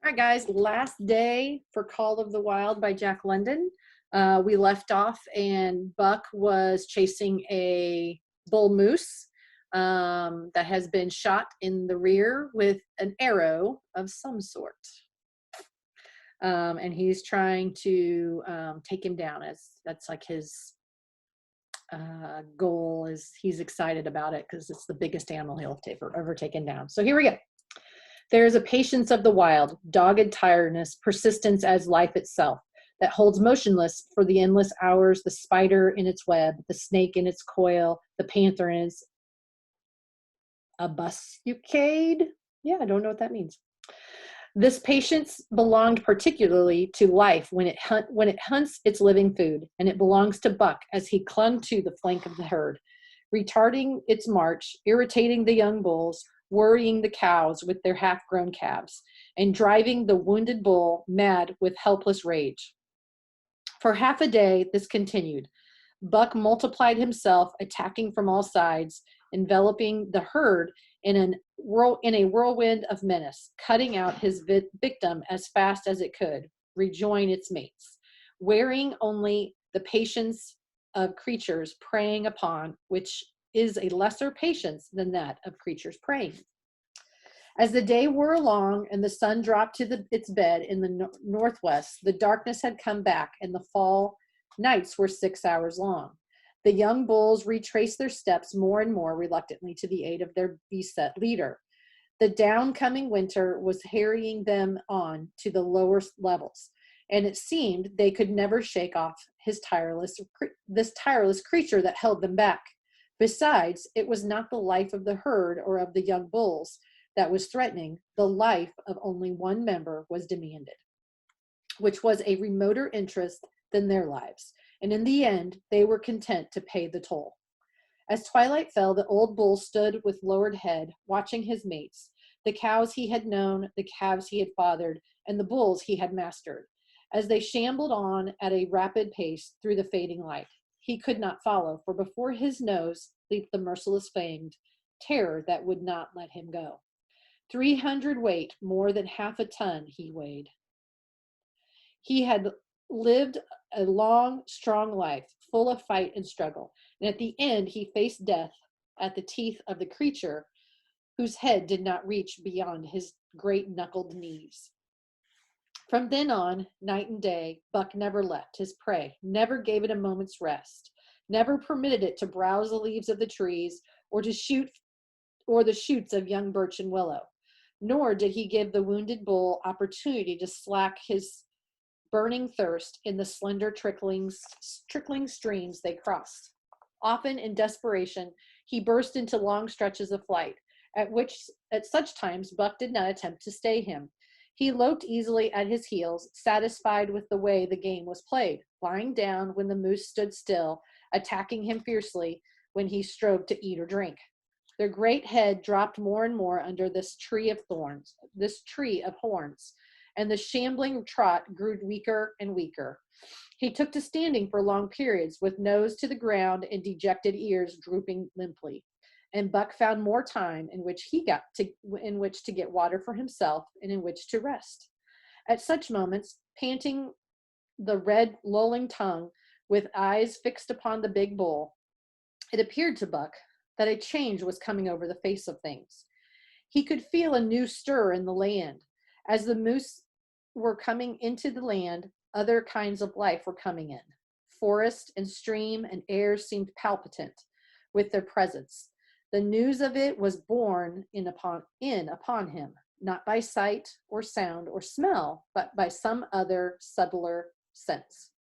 right, guys, last day for Call of the Wild by Jack London. We left off and Buck was chasing a bull moose that has been shot in the rear with an arrow of some sort. And he's trying to take him down, as that's like his goal. Is he's excited about it because it's the biggest animal he'll have ever taken down. So here we go. There is a patience of the wild, dogged tiredness, persistence as life itself, that holds motionless for the endless hours, the spider in its web, the snake in its coil, the panther in its ambuscade. Yeah, I don't know what that means. This patience belonged particularly to life when it hunts its living food, and it belongs to Buck as he clung to the flank of the herd, retarding its march, irritating the young bulls, worrying the cows with their half-grown calves, and driving the wounded bull mad with helpless rage. For half a day, this continued. Buck multiplied himself, attacking from all sides, enveloping the herd in a whirlwind of menace, cutting out his victim as fast as it could rejoin its mates, wearing only the patience of creatures preying upon, which is a lesser patience than that of creatures preying. As the day wore along and the sun dropped to its bed in the northwest, the darkness had come back and the fall nights were 6 hours long. The young bulls retraced their steps more and more reluctantly to the aid of their beset leader. The downcoming winter was harrying them on to the lower levels, and it seemed they could never shake off this tireless creature that held them back. Besides, it was not the life of the herd or of the young bulls that was threatening. The life of only one member was demanded, which was a remoter interest than their lives, and in the end, they were content to pay the toll. As twilight fell, the old bull stood with lowered head, watching his mates, the cows he had known, the calves he had fathered, and the bulls he had mastered, as they shambled on at a rapid pace through the fading light. He could not follow, for before his nose leaped the merciless fanged terror that would not let him go. 300 weight, more than half a ton he weighed. He had lived a long, strong life, full of fight and struggle, and at the end he faced death at the teeth of the creature whose head did not reach beyond his great knuckled knees. From then on, night and day, Buck never left his prey, never gave it a moment's rest, never permitted it to browse the leaves of the trees or to shoot or the shoots of young birch and willow, nor did he give the wounded bull opportunity to slack his burning thirst in the slender trickling streams they crossed. Often in desperation, he burst into long stretches of flight, at such times Buck did not attempt to stay him. He loped easily at his heels, satisfied with the way the game was played, lying down when the moose stood still, attacking him fiercely when he strove to eat or drink. Their great head dropped more and more under this tree of horns, and the shambling trot grew weaker and weaker. He took to standing for long periods, with nose to the ground and dejected ears drooping limply. And Buck found more time in which to get water for himself and in which to rest. At such moments, panting the red, lolling tongue, with eyes fixed upon the big bull, it appeared to Buck that a change was coming over the face of things. He could feel a new stir in the land. As the moose were coming into the land, other kinds of life were coming in. Forest and stream and air seemed palpitant with their presence. The news of it was borne in upon him, not by sight or sound or smell, but by some other subtler sense.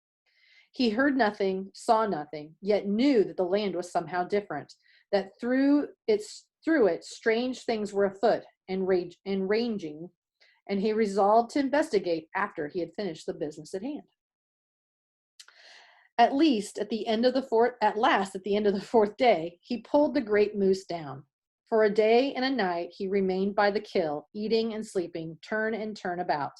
He heard nothing, saw nothing, yet knew that the land was somehow different, that through it strange things were afoot and ranging, and he resolved to investigate after he had finished the business at hand. At last, at the end of the fourth day, he pulled the great moose down. For a day and a night he remained by the kill, eating and sleeping, turn and turn about.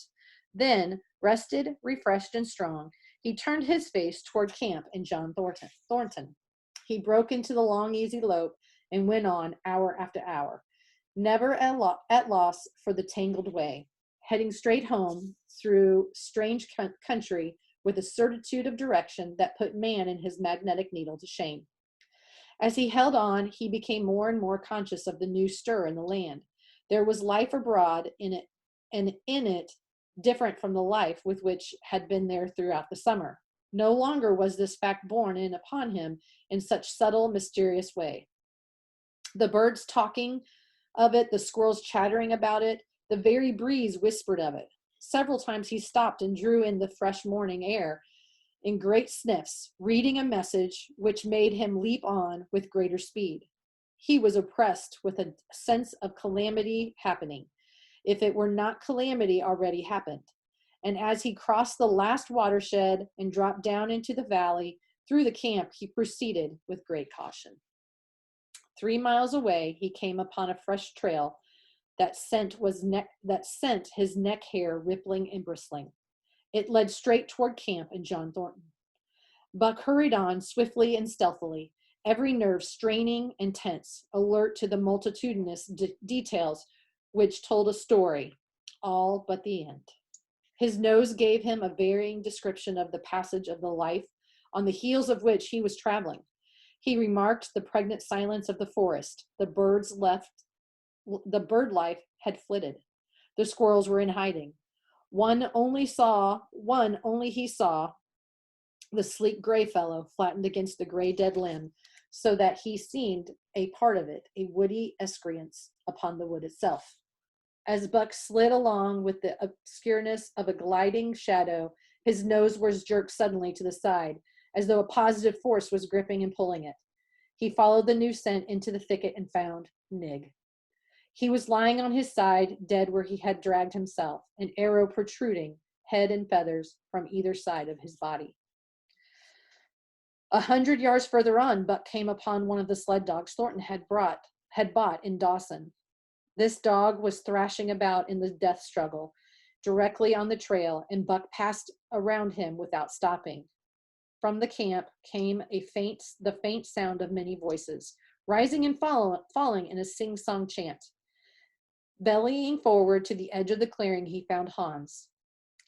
Then, rested, refreshed, and strong, he turned his face toward camp and John Thornton. He broke into the long, easy lope and went on hour after hour, never at loss for the tangled way. heading straight home through strange country with a certitude of direction that put man and his magnetic needle to shame. As he held on, he became more and more conscious of the new stir in the land. There was life abroad in it, and in it, different from the life with which had been there throughout the summer. No longer was this fact borne in upon him in such subtle, mysterious way. The birds talking of it, the squirrels chattering about it, the very breeze whispered of it. Several times he stopped and drew in the fresh morning air in great sniffs, reading a message which made him leap on with greater speed. He was oppressed with a sense of calamity happening, if it were not calamity already happened. And as he crossed the last watershed and dropped down into the valley through the camp, he proceeded with great caution. 3 miles away, he came upon a fresh trail that sent his neck hair rippling and bristling. It led straight toward camp and John Thornton. Buck hurried on swiftly and stealthily, every nerve straining and tense, alert to the multitudinous details which told a story, all but the end. His nose gave him a varying description of the passage of the life on the heels of which he was traveling. He remarked the pregnant silence of the forest. The bird life had flitted. The squirrels were in hiding. One only he saw, the sleek gray fellow flattened against the gray dead limb, so that he seemed a part of it, a woody escutcheon upon the wood itself. As Buck slid along with the obscureness of a gliding shadow, his nose was jerked suddenly to the side, as though a positive force was gripping and pulling it. He followed the new scent into the thicket and found Nig. He was lying on his side, dead where he had dragged himself, an arrow protruding, head and feathers, from either side of his body. 100 yards further on, Buck came upon one of the sled dogs Thornton had bought in Dawson. This dog was thrashing about in the death struggle, directly on the trail, and Buck passed around him without stopping. From the camp came the faint sound of many voices, rising and falling in a sing-song chant. Bellying forward to the edge of the clearing, he found Hans,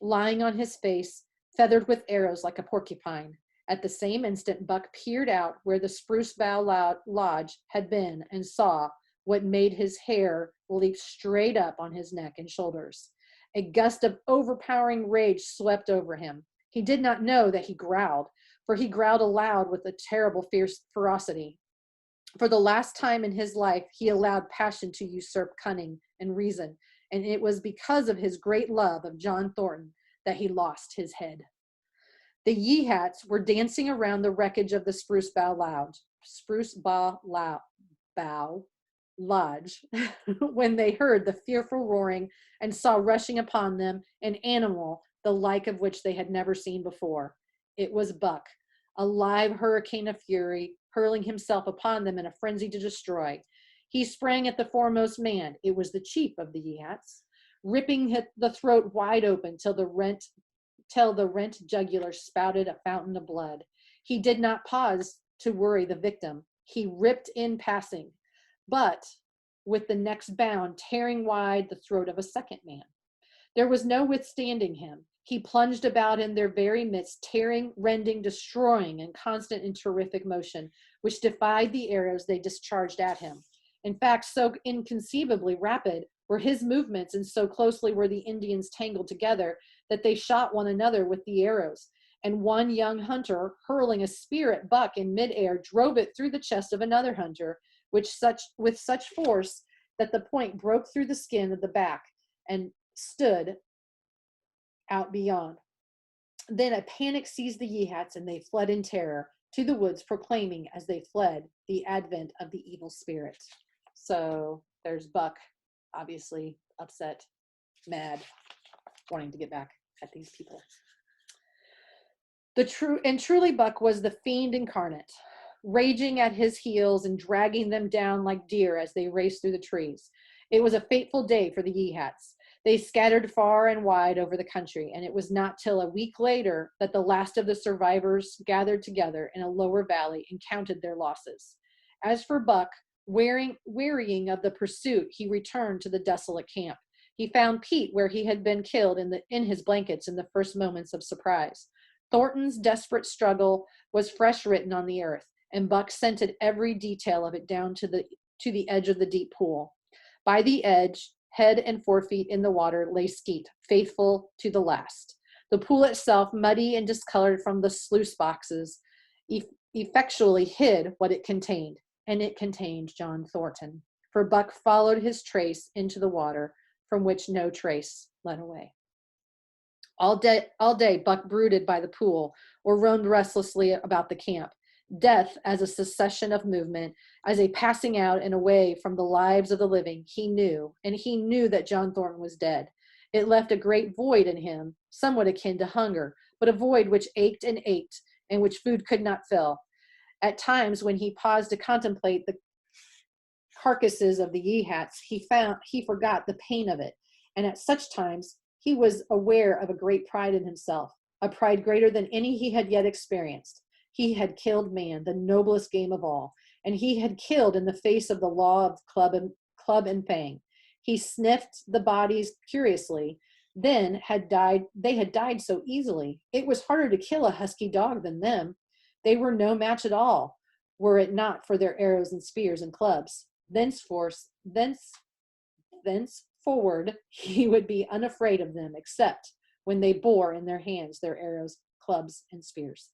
lying on his face, feathered with arrows like a porcupine. At the same instant, Buck peered out where the Spruce Bough Lodge had been and saw what made his hair leap straight up on his neck and shoulders. A gust of overpowering rage swept over him. He did not know that he growled, for he growled aloud with a terrible ferocity. For the last time in his life, he allowed passion to usurp cunning and reason, and it was because of his great love of John Thornton that he lost his head. The Yeehats were dancing around the wreckage of the Spruce Bough Lodge when they heard the fearful roaring and saw rushing upon them an animal the like of which they had never seen before. It was Buck, a live hurricane of fury, hurling himself upon them in a frenzy to destroy. He sprang at the foremost man. It was the chief of the Yeehats, ripping the throat wide open till the rent jugular spouted a fountain of blood. He did not pause to worry the victim. He ripped in passing, but with the next bound tearing wide the throat of a second man. There was no withstanding him. He plunged about in their very midst, tearing, rending, destroying in constant and terrific motion, which defied the arrows they discharged at him. In fact, so inconceivably rapid were his movements and so closely were the Indians tangled together that they shot one another with the arrows. And one young hunter, hurling a spear at Buck in midair, drove it through the chest of another hunter, with such force that the point broke through the skin of the back and stood out beyond. Then a panic seized the Yeehats, and they fled in terror to the woods, proclaiming as they fled the advent of the evil spirit. So there's Buck, obviously upset, mad, wanting to get back at these people. Truly Buck was the fiend incarnate, raging at his heels and dragging them down like deer as they raced through the trees. It was a fateful day for the Yeehats. They scattered far and wide over the country, and it was not till a week later that the last of the survivors gathered together in a lower valley and counted their losses. As for Buck, wearying of the pursuit, he returned to the desolate camp. He found Pete where he had been killed in his blankets in the first moments of surprise. Thornton's desperate struggle was fresh written on the earth, and Buck scented every detail of it down to the edge of the deep pool. By the edge, head and forefeet in the water, lay Skeet, faithful to the last. The pool itself, muddy and discolored from the sluice boxes, effectually hid what it contained, and it contained John Thornton. For Buck followed his trace into the water, from which no trace led away. All day, Buck brooded by the pool or roamed restlessly about the camp. Death as a succession of movement, as a passing out and away from the lives of the living, he knew, and he knew that John Thornton was dead. It left a great void in him, somewhat akin to hunger, but a void which ached and which food could not fill. At times, when he paused to contemplate the carcasses of the Yeehats, he forgot the pain of it, and at such times he was aware of a great pride in himself, a pride greater than any he had yet experienced. He had killed man, the noblest game of all, and he had killed in the face of the law of club and fang. He sniffed the bodies curiously. They had died so easily. It was harder to kill a husky dog than them. They were no match at all, were it not for their arrows and spears and clubs. Thenceforward, he would be unafraid of them, except when they bore in their hands their arrows, clubs, and spears.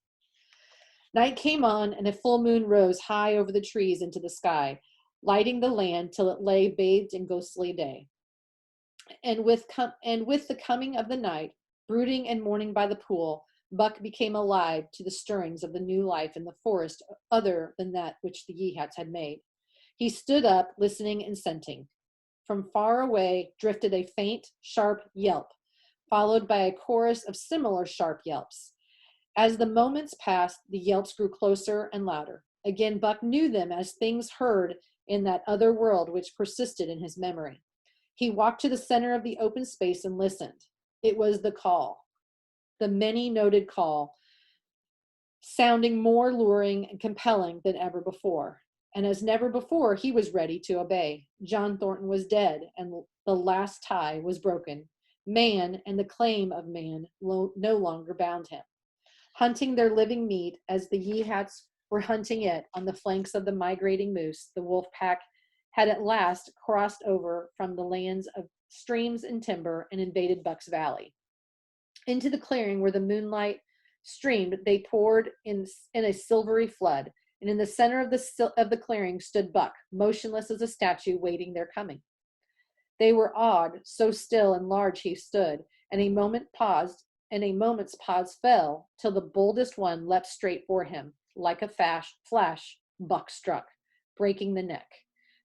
Night came on, and a full moon rose high over the trees into the sky, lighting the land till it lay bathed in ghostly day. And with the coming of the night, brooding and mourning by the pool, Buck became alive to the stirrings of the new life in the forest other than that which the Yeehats had made. He stood up, listening and scenting. From far away drifted a faint, sharp yelp, followed by a chorus of similar sharp yelps. As the moments passed, the yelps grew closer and louder. Again, Buck knew them as things heard in that other world which persisted in his memory. He walked to the center of the open space and listened. It was the call, the many-noted call, sounding more luring and compelling than ever before. And as never before, he was ready to obey. John Thornton was dead, and the last tie was broken. Man and the claim of man no longer bound him. Hunting their living meat as the Yeehats were hunting it on the flanks of the migrating moose, the wolf pack had at last crossed over from the lands of streams and timber and invaded Buck's Valley. Into the clearing where the moonlight streamed, they poured in a silvery flood, and in the center of the clearing stood Buck, motionless as a statue, waiting their coming. They were awed, so still and large he stood, and a moment's pause fell, till the boldest one leapt straight for him. Like a flash, Buck struck, breaking the neck.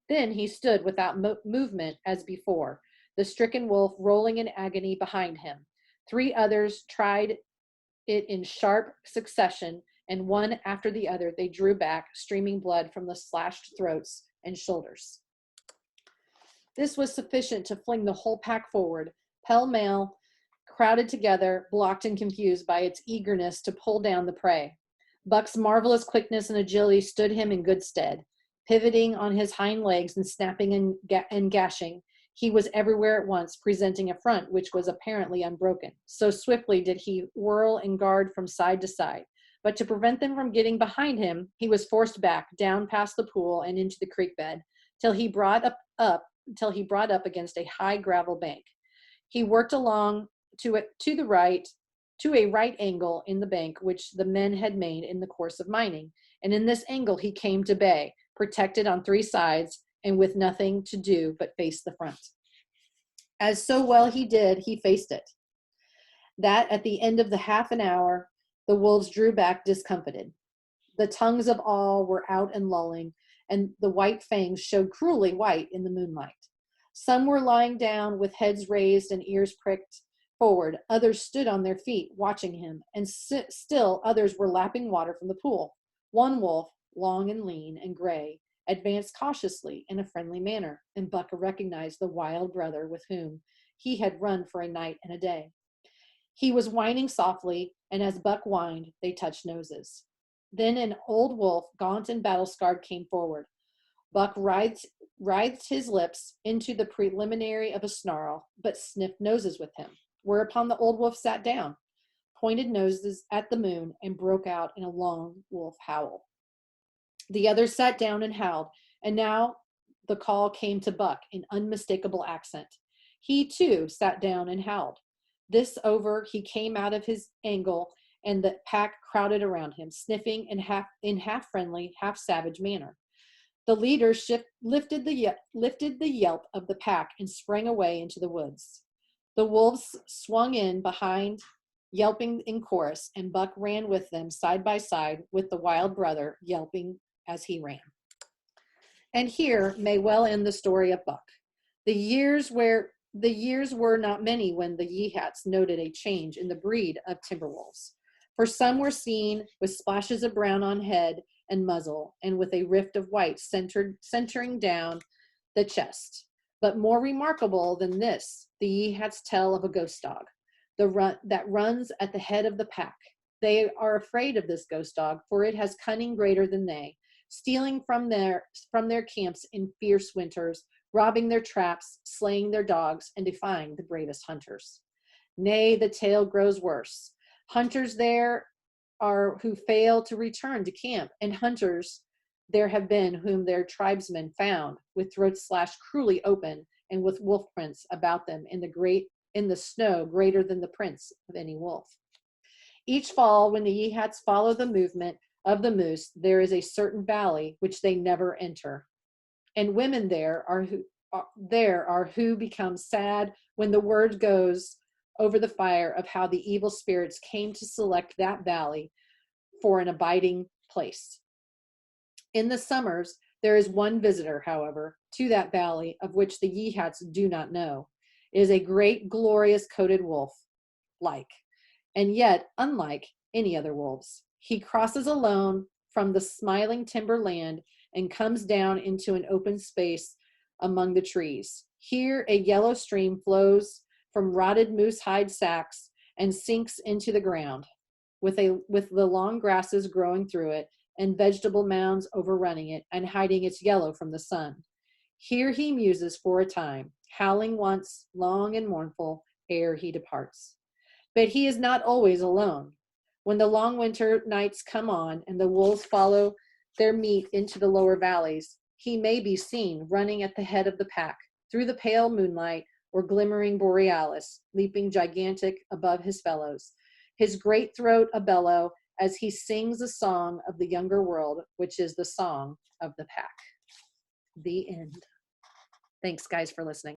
Then he stood without movement as before, the stricken wolf rolling in agony behind him. 3 others tried it in sharp succession, and one after the other they drew back, streaming blood from the slashed throats and shoulders. This was sufficient to fling the whole pack forward, pell-mell, crowded together, blocked and confused by its eagerness to pull down the prey. Buck's marvelous quickness and agility stood him in good stead. Pivoting on his hind legs and snapping and gashing, he was everywhere at once, presenting a front which was apparently unbroken. So swiftly did he whirl and guard from side to side. But to prevent them from getting behind him, he was forced back, down past the pool and into the creek bed, till he brought up against a high gravel bank. He worked along to a right angle in the bank which the men had made in the course of mining, and in this angle he came to bay, protected on 3 sides and with nothing to do but face the front. As so well he did, he faced it. That at the end of the half an hour, the wolves drew back discomfited. The tongues of all were out and lolling, and the white fangs showed cruelly white in the moonlight. Some were lying down with heads raised and ears pricked forward. Others stood on their feet, watching him, and still others were lapping water from the pool. One wolf, long and lean and gray, advanced cautiously in a friendly manner, and Buck recognized the wild brother with whom he had run for a night and a day. He was whining softly, and as Buck whined, they touched noses. Then an old wolf, gaunt and battle-scarred, came forward. Buck writhed his lips into the preliminary of a snarl, but sniffed noses with him, whereupon the old wolf sat down, pointed noses at the moon, and broke out in a long wolf howl. The others sat down and howled, and now the call came to Buck in unmistakable accent. He, too, sat down and howled. This over, he came out of his angle, and the pack crowded around him, sniffing in half friendly, half savage manner. The leader lifted the yelp of the pack and sprang away into the woods. The wolves swung in behind, yelping in chorus, and Buck ran with them side by side with the wild brother, yelping as he ran. And here may well end the story of Buck. The years were not many when the Yeehats noted a change in the breed of Timberwolves. For some were seen with splashes of brown on head and muzzle, and with a rift of white centering down the chest. But more remarkable than this, the Yeehats tell of a ghost dog that runs at the head of the pack. They are afraid of this ghost dog, for it has cunning greater than they, stealing from their camps in fierce winters, robbing their traps, slaying their dogs, and defying the bravest hunters. Nay, the tale grows worse. Hunters there are who fail to return to camp, and hunters there have been whom their tribesmen found with throats slashed cruelly open and with wolf prints about them in the snow greater than the prints of any wolf. Each fall, when the Yeehats follow the movement of the moose, there is a certain valley which they never enter, and women there are who become sad when the word goes over the fire of how the evil spirits came to select that valley for an abiding place. In the summers, there is one visitor, however, to that valley of which the Yeehats do not know. It is a great, glorious coated wolf, and yet unlike any other wolves. He crosses alone from the smiling timberland and comes down into an open space among the trees. Here a yellow stream flows from rotted moose hide sacks and sinks into the ground, with the long grasses growing through it and vegetable mounds overrunning it and hiding its yellow from the sun. Here he muses for a time, howling once, long and mournful, ere he departs. But he is not always alone. When the long winter nights come on and the wolves follow their meat into the lower valleys, he may be seen running at the head of the pack, through the pale moonlight or glimmering borealis, leaping gigantic above his fellows, his great throat a bellow as he sings a song of the younger world, which is the song of the pack. The end. Thanks, guys, for listening.